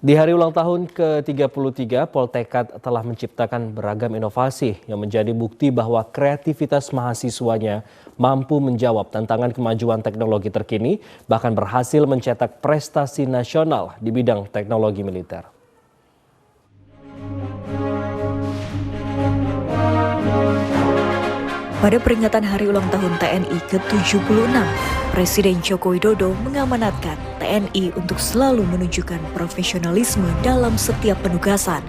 Di hari ulang tahun ke-33, Poltekad telah menciptakan beragam inovasi yang menjadi bukti bahwa kreativitas mahasiswanya mampu menjawab tantangan kemajuan teknologi terkini, bahkan berhasil mencetak prestasi nasional di bidang teknologi militer. Pada peringatan Hari Ulang Tahun TNI ke-76, Presiden Joko Widodo mengamanatkan TNI untuk selalu menunjukkan profesionalisme dalam setiap penugasan,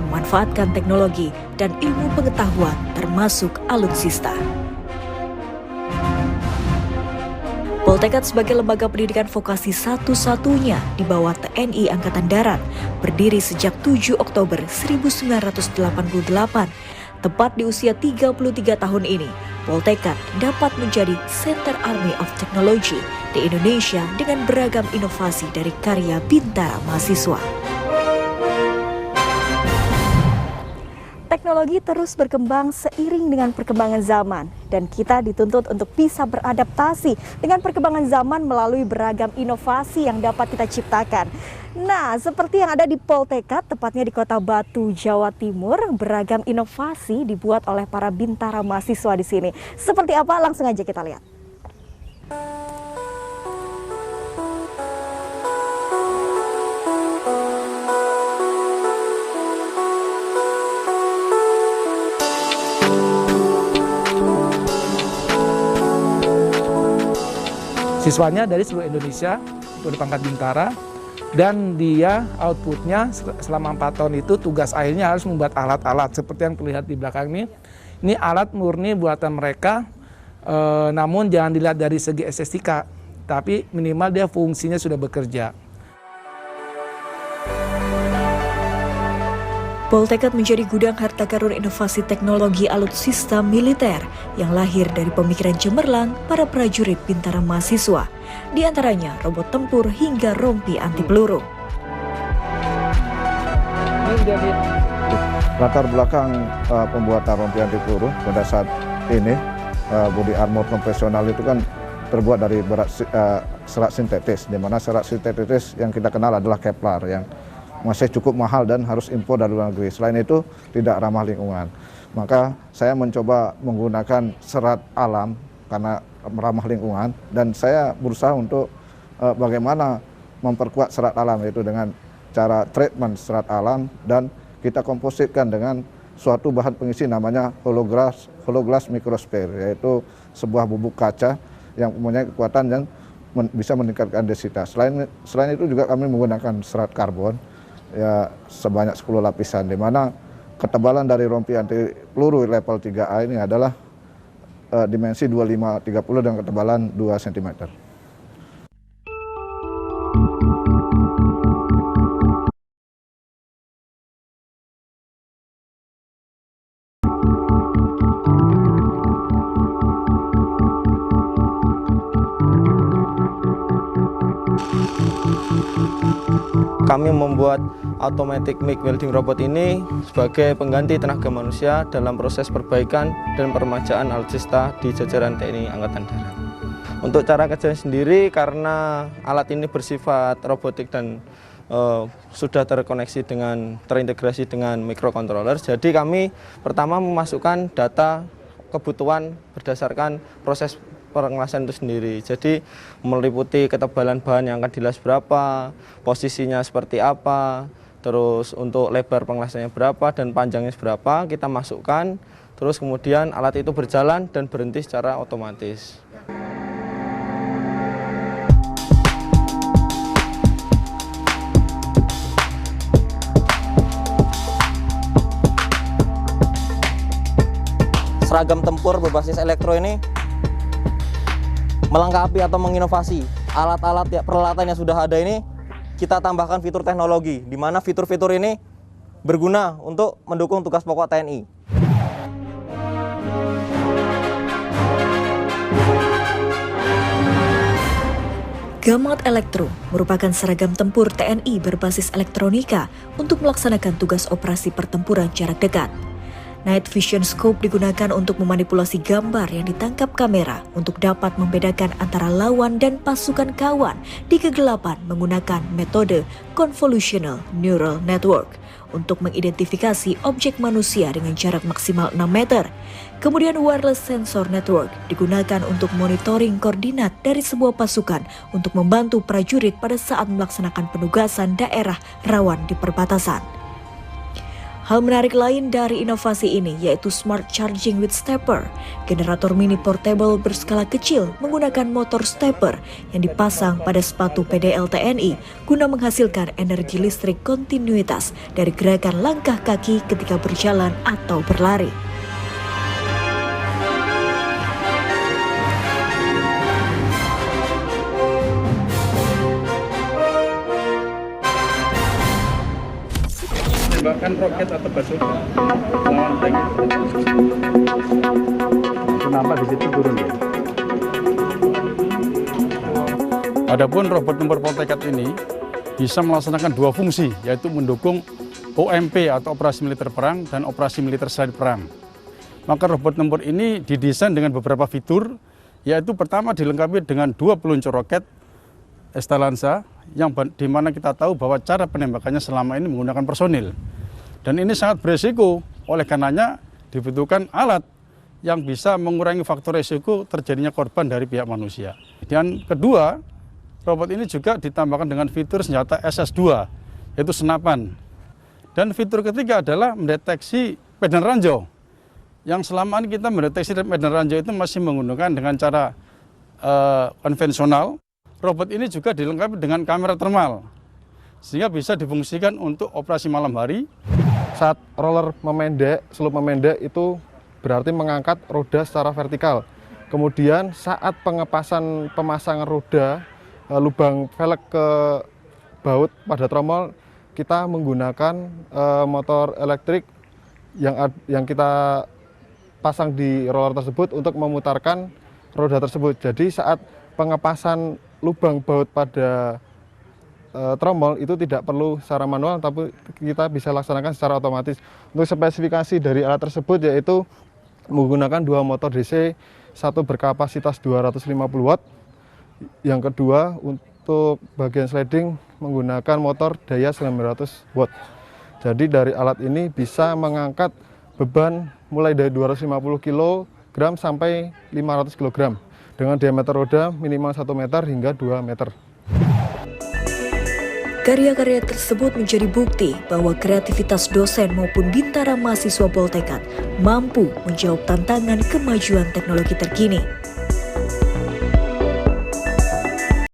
memanfaatkan teknologi dan ilmu pengetahuan termasuk alutsista. Poltekad sebagai lembaga pendidikan vokasi satu-satunya di bawah TNI Angkatan Darat berdiri sejak 7 Oktober 1988. Tepat di usia 33 tahun ini, Poltekad dapat menjadi Center Army of Technology di Indonesia dengan beragam inovasi dari karya bintara mahasiswa. Teknologi terus berkembang seiring dengan perkembangan zaman dan kita dituntut untuk bisa beradaptasi dengan perkembangan zaman melalui beragam inovasi yang dapat kita ciptakan. Nah, seperti yang ada di Poltekad, tepatnya di Kota Batu, Jawa Timur, beragam inovasi dibuat oleh para bintara mahasiswa di sini. Seperti apa? Langsung aja kita lihat. Siswanya dari seluruh Indonesia, berpangkat bintara, dan dia outputnya selama 4 tahun itu tugas akhirnya harus membuat alat-alat seperti yang terlihat di belakang ini. Ini alat murni buatan mereka, namun jangan dilihat dari segi estetika, tapi minimal dia fungsinya sudah bekerja. Poltekad menjadi gudang harta karun inovasi teknologi alutsista militer yang lahir dari pemikiran cemerlang para prajurit bintara mahasiswa, di antaranya robot tempur hingga rompi anti peluru. Latar belakang pembuatan rompi anti peluru pada saat ini, body armor konvensional itu kan terbuat dari serat sintetis, di mana serat sintetis yang kita kenal adalah Kevlar yang masih cukup mahal dan harus impor dari luar negeri. Selain itu tidak ramah lingkungan. Maka saya mencoba menggunakan serat alam karena ramah lingkungan, dan saya berusaha untuk bagaimana memperkuat serat alam itu dengan cara treatment serat alam, dan kita kompositkan dengan suatu bahan pengisi namanya hologlass microsphere, yaitu sebuah bubuk kaca yang mempunyai kekuatan yang bisa meningkatkan densitas. Selain itu juga kami menggunakan serat karbon ya sebanyak 10 lapisan, di mana ketebalan dari rompi anti peluru level 3A ini adalah dimensi 25-30 dan ketebalan 2 cm. Kami membuat automatic MIG welding robot ini sebagai pengganti tenaga manusia dalam proses perbaikan dan peremajaan alutsista di jajaran TNI Angkatan Darat. Untuk cara kerjanya sendiri, karena alat ini bersifat robotik dan sudah terintegrasi dengan microcontroller, jadi kami pertama memasukkan data kebutuhan berdasarkan proses pengelasan itu sendiri. Jadi meliputi ketebalan bahan yang akan dilas berapa, posisinya seperti apa, terus untuk lebar pengelasannya berapa dan panjangnya berapa kita masukkan, terus kemudian alat itu berjalan dan berhenti secara otomatis. Seragam tempur berbasis elektro ini melengkapi atau menginovasi alat-alat peralatan yang sudah ada ini. Kita tambahkan fitur teknologi, di mana fitur-fitur ini berguna untuk mendukung tugas pokok TNI. Gamat Elektro merupakan seragam tempur TNI berbasis elektronika untuk melaksanakan tugas operasi pertempuran jarak dekat. Night vision scope digunakan untuk memanipulasi gambar yang ditangkap kamera untuk dapat membedakan antara lawan dan pasukan kawan di kegelapan menggunakan metode convolutional neural network untuk mengidentifikasi objek manusia dengan jarak maksimal 6 meter. Kemudian wireless sensor network digunakan untuk monitoring koordinat dari sebuah pasukan untuk membantu prajurit pada saat melaksanakan penugasan daerah rawan di perbatasan. Hal menarik lain dari inovasi ini yaitu smart charging with stepper, generator mini portable berskala kecil menggunakan motor stepper yang dipasang pada sepatu PDL TNI guna menghasilkan energi listrik kontinuitas dari gerakan langkah kaki ketika berjalan atau berlari. Tembakan roket atau bazooka lawan tank. Kenapa di situ turun ya? Adapun robot tempur Poltekkad ini bisa melaksanakan dua fungsi, yaitu mendukung OMP atau operasi militer perang dan operasi militer selain perang. Maka robot tempur ini didesain dengan beberapa fitur, yaitu pertama dilengkapi dengan 2 peluncur roket Estalanza, yang di mana kita tahu bahwa cara penembakannya selama ini menggunakan personil. Dan ini sangat beresiko, oleh karenanya dibutuhkan alat yang bisa mengurangi faktor resiko terjadinya korban dari pihak manusia. Dan kedua, robot ini juga ditambahkan dengan fitur senjata SS2, yaitu senapan. Dan fitur ketiga adalah mendeteksi medan ranjau. Yang selama ini kita mendeteksi medan ranjau itu masih menggunakan dengan cara konvensional. Robot ini juga dilengkapi dengan kamera termal, sehingga bisa difungsikan untuk operasi malam hari. Saat roller memendek, seluk memendek itu berarti mengangkat roda secara vertikal. Kemudian saat pemasangan roda, lubang velg ke baut pada tromol, kita menggunakan motor elektrik yang kita pasang di roller tersebut untuk memutarkan roda tersebut. Jadi saat pengepasan lubang baut pada tromol itu tidak perlu secara manual, tapi kita bisa laksanakan secara otomatis. Untuk spesifikasi dari alat tersebut yaitu menggunakan 2 motor DC, satu berkapasitas 250 watt, yang kedua untuk bagian sliding menggunakan motor daya 900 watt. Jadi dari alat ini bisa mengangkat beban mulai dari 250 kg sampai 500 kg. Dengan diameter roda minimal 1 meter hingga 2 meter. Karya-karya tersebut menjadi bukti bahwa kreativitas dosen maupun bintara mahasiswa Poltekkad mampu menjawab tantangan kemajuan teknologi terkini.